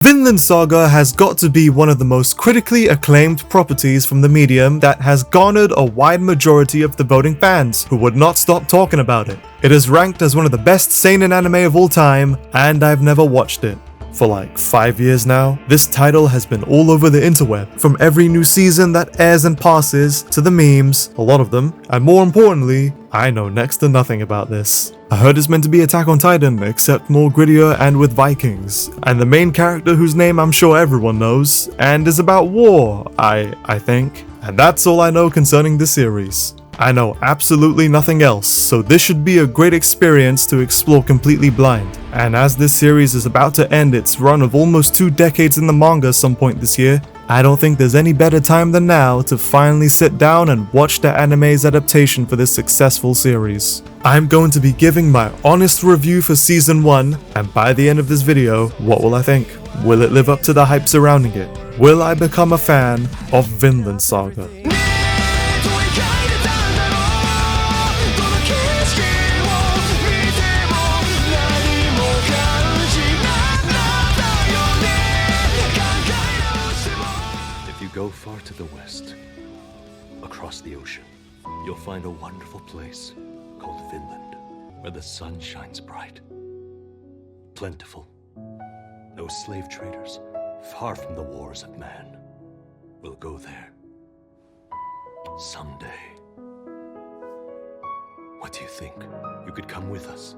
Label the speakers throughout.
Speaker 1: Vinland Saga has got to be one of the most critically acclaimed properties from the medium that has garnered a wide majority of devoting fans who would not stop talking about it. It is ranked as one of the best seinen anime of all time, and I've never watched it. For like 5 years now, this title has been all over the interweb, from every new season that airs and passes, to the memes, a lot of them, and more importantly, I know next to nothing about this. I heard it's meant to be Attack on Titan, except more grittier and with Vikings, and the main character whose name I'm sure everyone knows, and is about war, I think. And that's all I know concerning this series. I know absolutely nothing else, so this should be a great experience to explore completely blind. And as this series is about to end its run of almost 2 decades in the manga some point this year, I don't think there's any better time than now to finally sit down and watch the anime's adaptation for this successful series. I'm going to be giving my honest review for season 1, and by the end of this video, what will I think? Will it live up to the hype surrounding it? Will I become a fan of Vinland Saga?
Speaker 2: Go far to the west, across the ocean, you'll find a wonderful place called Vinland, where the sun shines bright, plentiful, no slave traders, far from the wars of man. We'll go there someday. What do you think? You could come with us,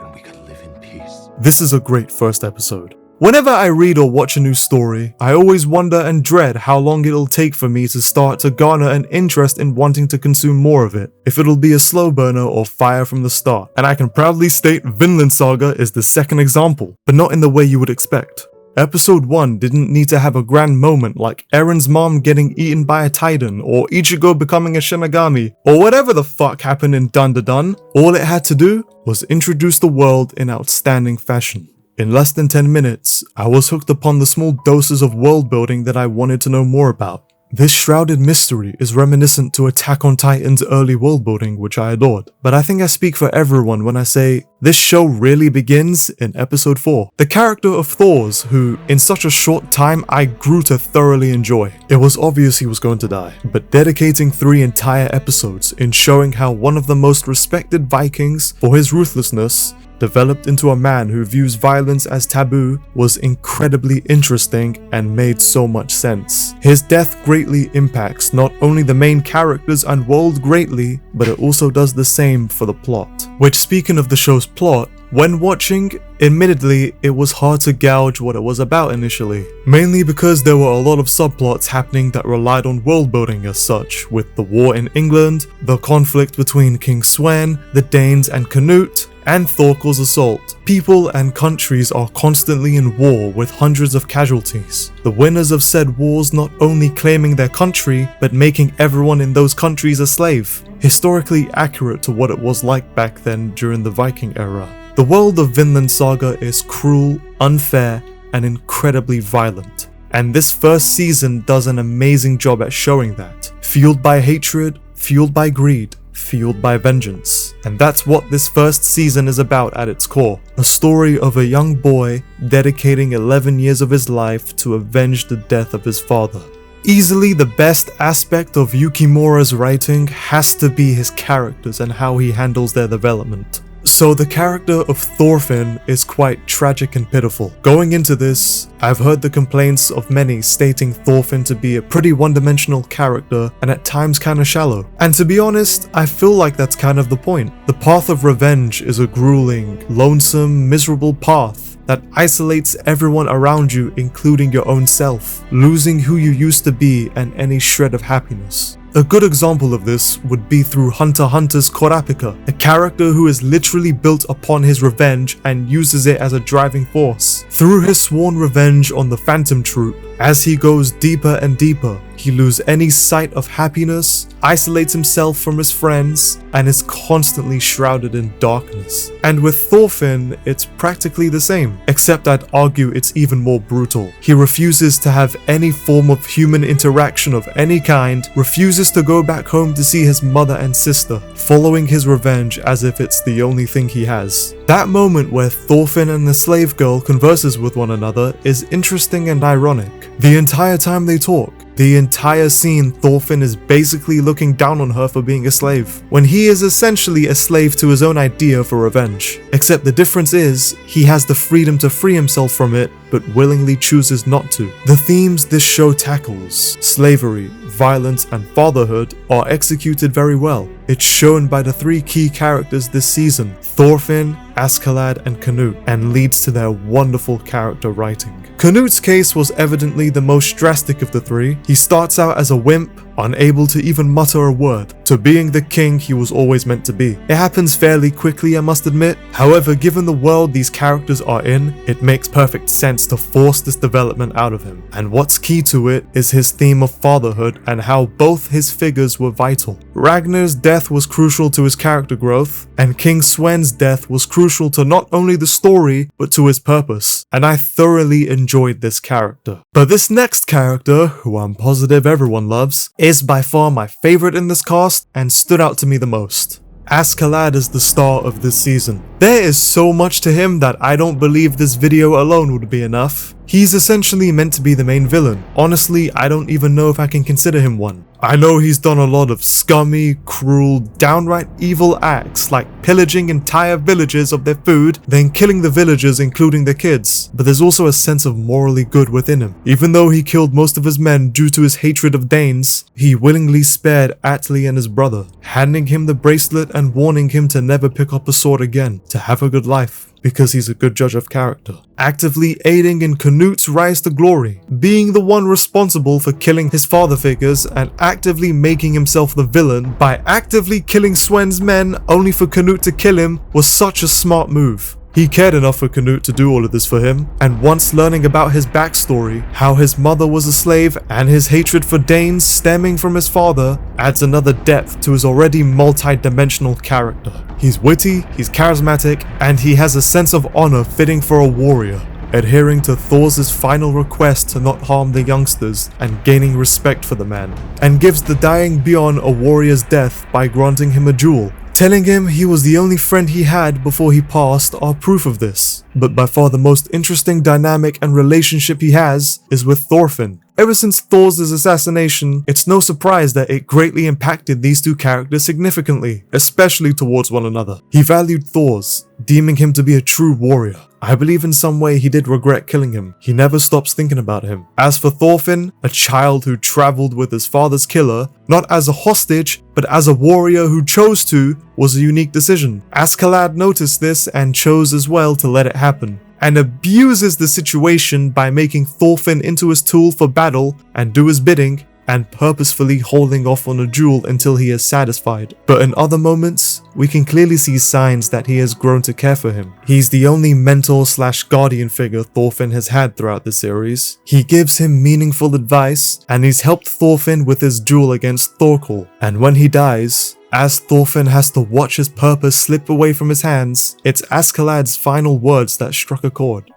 Speaker 2: and we could live in peace.
Speaker 1: This is a great first episode. Whenever I read or watch a new story, I always wonder and dread how long it'll take for me to start to garner an interest in wanting to consume more of it, if it'll be a slow burner or fire from the start. And I can proudly state Vinland Saga is the second example, but not in the way you would expect. Episode 1 didn't need to have a grand moment like Eren's mom getting eaten by a titan, or Ichigo becoming a Shinigami, or whatever the fuck happened in Dun Dun Dun. All it had to do was introduce the world in outstanding fashion. In less than 10 minutes, I was hooked upon the small doses of world building that I wanted to know more about. This shrouded mystery is reminiscent to Attack on Titan's early world building, which I adored. But I think I speak for everyone when I say, this show really begins in episode 4. The character of Thor's, who in such a short time I grew to thoroughly enjoy. It was obvious he was going to die, but dedicating 3 entire episodes in showing how one of the most respected Vikings, for his ruthlessness, developed into a man who views violence as taboo was incredibly interesting and made so much sense. His death greatly impacts not only the main characters and world greatly, but it also does the same for the plot. Which, speaking of the show's plot, when watching, admittedly, it was hard to gauge what it was about initially. Mainly because there were a lot of subplots happening that relied on world building as such, with the war in England, the conflict between King Sven, the Danes and Canute, and Thorkel's assault. People and countries are constantly in war with hundreds of casualties. The winners of said wars not only claiming their country, but making everyone in those countries a slave. Historically accurate to what it was like back then during the Viking era. The world of Vinland Saga is cruel, unfair, and incredibly violent. And this first season does an amazing job at showing that. Fueled by hatred, fueled by greed, fueled by vengeance. And that's what this first season is about at its core. A story of a young boy dedicating 11 years of his life to avenge the death of his father. Easily the best aspect of Yukimura's writing has to be his characters and how he handles their development. So the character of Thorfinn is quite tragic and pitiful. Going into this, I've heard the complaints of many stating Thorfinn to be a pretty one-dimensional character and at times kinda shallow. And to be honest, I feel like that's kind of the point. The path of revenge is a grueling, lonesome, miserable path that isolates everyone around you, including your own self, losing who you used to be and any shred of happiness. A good example of this would be through Hunter x Hunter's Kurapika, a character who is literally built upon his revenge and uses it as a driving force. Through his sworn revenge on the Phantom Troop, as he goes deeper and deeper, He loses any sight of happiness, isolates himself from his friends, and is constantly shrouded in darkness. And with Thorfinn, it's practically the same, except I'd argue it's even more brutal. He refuses to have any form of human interaction of any kind, refuses to go back home to see his mother and sister, following his revenge as if it's the only thing he has. That moment where Thorfinn and the slave girl converses with one another is interesting and ironic. The entire time they talk, the entire scene, Thorfinn is basically looking down on her for being a slave, when he is essentially a slave to his own idea for revenge. Except the difference is, he has the freedom to free himself from it, but willingly chooses not to. The themes this show tackles, slavery, violence, and fatherhood, are executed very well. It's shown by the three key characters this season, Thorfinn, Askeladd, and Canute, and leads to their wonderful character writing. Canute's case was evidently the most drastic of the three. He starts out as a wimp, unable to even mutter a word, to being the king he was always meant to be. It happens fairly quickly, I must admit. However, given the world these characters are in, it makes perfect sense to force this development out of him. And what's key to it is his theme of fatherhood and how both his figures were vital. Ragnar's death was crucial to his character growth, and King Sven's death was crucial to not only the story, but to his purpose. And I thoroughly enjoyed this character. But this next character, who I'm positive everyone loves, is by far my favorite in this cast and stood out to me the most. Askeladd is the star of this season. There is so much to him that I don't believe this video alone would be enough. He's essentially meant to be the main villain. Honestly, I don't even know if I can consider him one. I know he's done a lot of scummy, cruel, downright evil acts like pillaging entire villages of their food, then killing the villagers including the kids. But there's also a sense of morally good within him. Even though he killed most of his men due to his hatred of Danes, he willingly spared Atli and his brother, handing him the bracelet and warning him to never pick up a sword again, to have a good life, because he's a good judge of character. Actively aiding in Canute's rise to glory, being the one responsible for killing his father figures and actively making himself the villain by actively killing Sven's men only for Canute to kill him was such a smart move. He cared enough for Canute to do all of this for him, and once learning about his backstory, how his mother was a slave and his hatred for Danes stemming from his father, adds another depth to his already multi-dimensional character. He's witty, he's charismatic, and he has a sense of honor fitting for a warrior, adhering to Thor's final request to not harm the youngsters and gaining respect for the man, and gives the dying Bjorn a warrior's death by granting him a jewel. Telling him he was the only friend he had before he passed are proof of this. But by far the most interesting dynamic and relationship he has is with Thorfinn. Ever since Thor's assassination, it's no surprise that it greatly impacted these two characters significantly, especially towards one another. He valued Thor's, deeming him to be a true warrior. I believe in some way he did regret killing him. He never stops thinking about him. As for Thorfinn, a child who traveled with his father's killer, not as a hostage, but as a warrior who chose to, was a unique decision. Askeladd noticed this and chose as well to let it happen, and abuses the situation by making Thorfinn into his tool for battle and do his bidding, and purposefully holding off on a jewel until he is satisfied. But in other moments, we can clearly see signs that he has grown to care for him. He's the only mentor/guardian figure Thorfinn has had throughout the series. He gives him meaningful advice, and he's helped Thorfinn with his duel against Thorkel. And when he dies, as Thorfinn has to watch his purpose slip away from his hands, it's Askeladd's final words that struck a chord.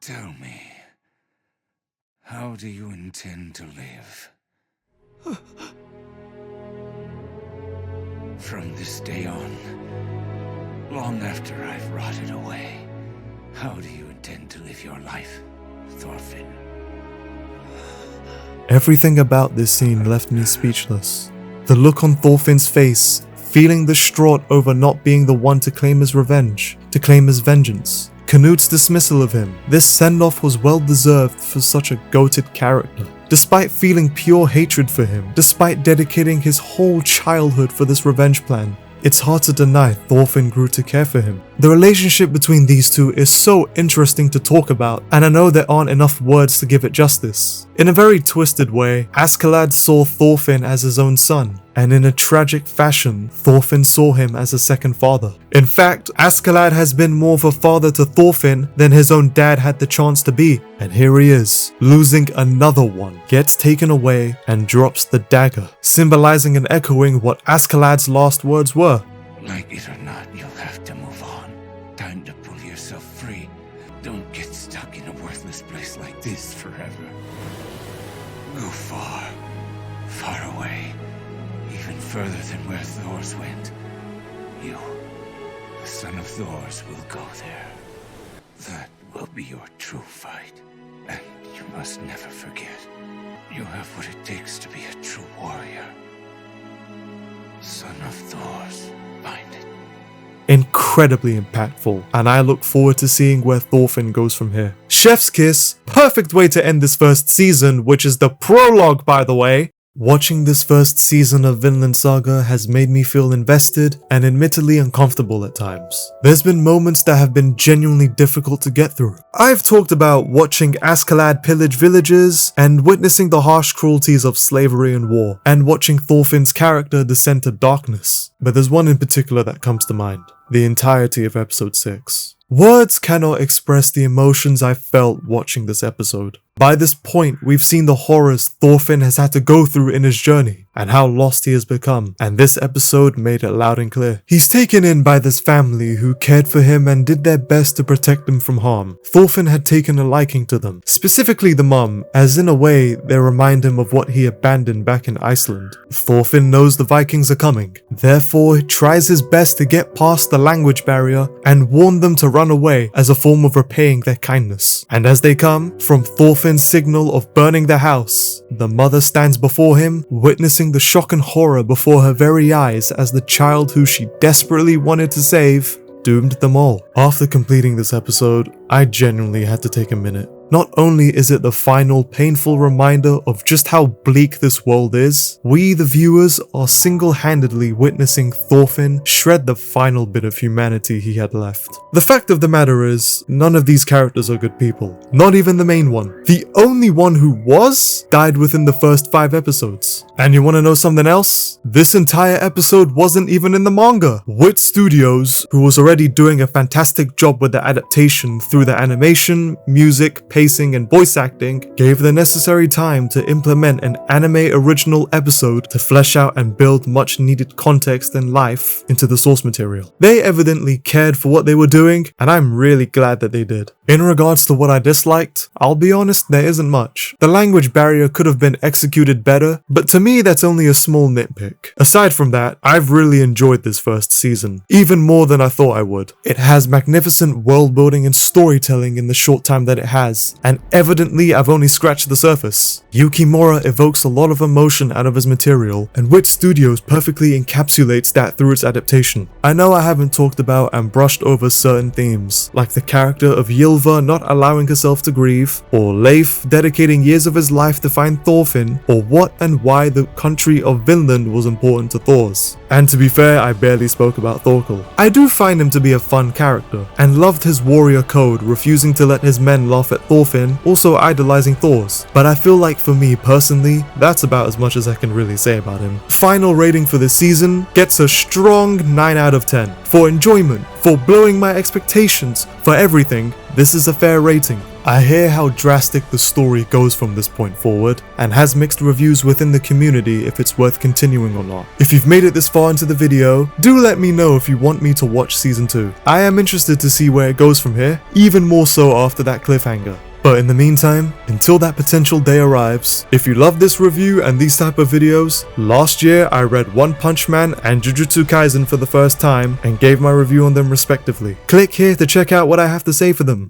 Speaker 3: Tell me, how do you intend to live? From this day on, long after I've rotted away, how do you intend to live your life, Thorfinn?
Speaker 1: Everything about this scene left me speechless. The look on Thorfinn's face, feeling distraught over not being the one to claim his revenge, to claim his vengeance. Canute's dismissal of him. This send-off was well deserved for such a goated character. Despite feeling pure hatred for him, despite dedicating his whole childhood for this revenge plan, it's hard to deny Thorfinn grew to care for him. The relationship between these two is so interesting to talk about, and I know there aren't enough words to give it justice. In a very twisted way, Askeladd saw Thorfinn as his own son. and in a tragic fashion, Thorfinn saw him as a second father. In fact, Askeladd has been more of a father to Thorfinn than his own dad had the chance to be. And here he is, losing another one, gets taken away and drops the dagger, symbolizing and echoing what Askeladd's last words were.
Speaker 3: Like it or not, you'll have to move on. Time to pull yourself free. Don't get stuck in a worthless place like this forever. Go far, far away. Even further than where Thor's went. You, the son of Thor's, will go there. That will be your true fight. And you must never forget, you have what it takes to be a true warrior. Son of Thor's, find it.
Speaker 1: Incredibly impactful, and I look forward to seeing where Thorfinn goes from here. Chef's kiss, perfect way to end this first season, which is the prologue, by the way. Watching this first season of Vinland Saga has made me feel invested and admittedly uncomfortable at times. There's been moments that have been genuinely difficult to get through. I've talked about watching Askeladd pillage villages and witnessing the harsh cruelties of slavery and war, and watching Thorfinn's character descend to darkness. But there's one in particular that comes to mind: the entirety of episode 6. Words cannot express the emotions I felt watching this episode. By this point, we've seen the horrors Thorfinn has had to go through in his journey, and how lost he has become, and this episode made it loud and clear. He's taken in by this family who cared for him and did their best to protect him from harm. Thorfinn had taken a liking to them, specifically the mum, as in a way they remind him of what he abandoned back in Iceland. Thorfinn knows the Vikings are coming, therefore he tries his best to get past the language barrier and warn them to run away as a form of repaying their kindness. And as they come, from Thorfinn's signal of burning the house, the mother stands before him, witnessing the shock and horror before her very eyes as the child who she desperately wanted to save doomed them all. After completing this episode, I genuinely had to take a minute. Not only is it the final painful reminder of just how bleak this world is, we the viewers are single-handedly witnessing Thorfinn shred the final bit of humanity he had left. The fact of the matter is, none of these characters are good people. Not even the main one. The only one who was, died within the first 5 episodes. And you wanna know something else? This entire episode wasn't even in the manga. Wit Studios, who was already doing a fantastic job with the adaptation through the animation, music, pacing, and voice acting, gave the necessary time to implement an anime original episode to flesh out and build much needed context and life into the source material. They evidently cared for what they were doing, and I'm really glad that they did. In regards to what I disliked, I'll be honest, there isn't much. The language barrier could have been executed better, but to me that's only a small nitpick. Aside from that, I've really enjoyed this first season, even more than I thought I would. It has magnificent world building and storytelling in the short time that it has, and evidently I've only scratched the surface. Yukimura evokes a lot of emotion out of his material, and Wit Studios perfectly encapsulates that through its adaptation. I know I haven't talked about and brushed over certain themes, like the character of Ylva not allowing herself to grieve, or Leif dedicating years of his life to find Thorfinn, or what and why the country of Vinland was important to Thor's. And to be fair, I barely spoke about Thorkel. I do find him to be a fun character, and loved his warrior code, refusing to let his men laugh at Thorfinn, also idolizing Thor's. But I feel like for me personally, that's about as much as I can really say about him. Final rating for this season gets a strong 9 out of 10. For enjoyment, for blowing my expectations, for everything, this is a fair rating. I hear how drastic the story goes from this point forward, and has mixed reviews within the community if it's worth continuing or not. If you've made it this far into the video, do let me know if you want me to watch season 2. I am interested to see where it goes from here, even more so after that cliffhanger. But in the meantime, until that potential day arrives, if you love this review and these type of videos, last year I read One Punch Man and Jujutsu Kaisen for the first time and gave my review on them respectively. Click here to check out what I have to say for them.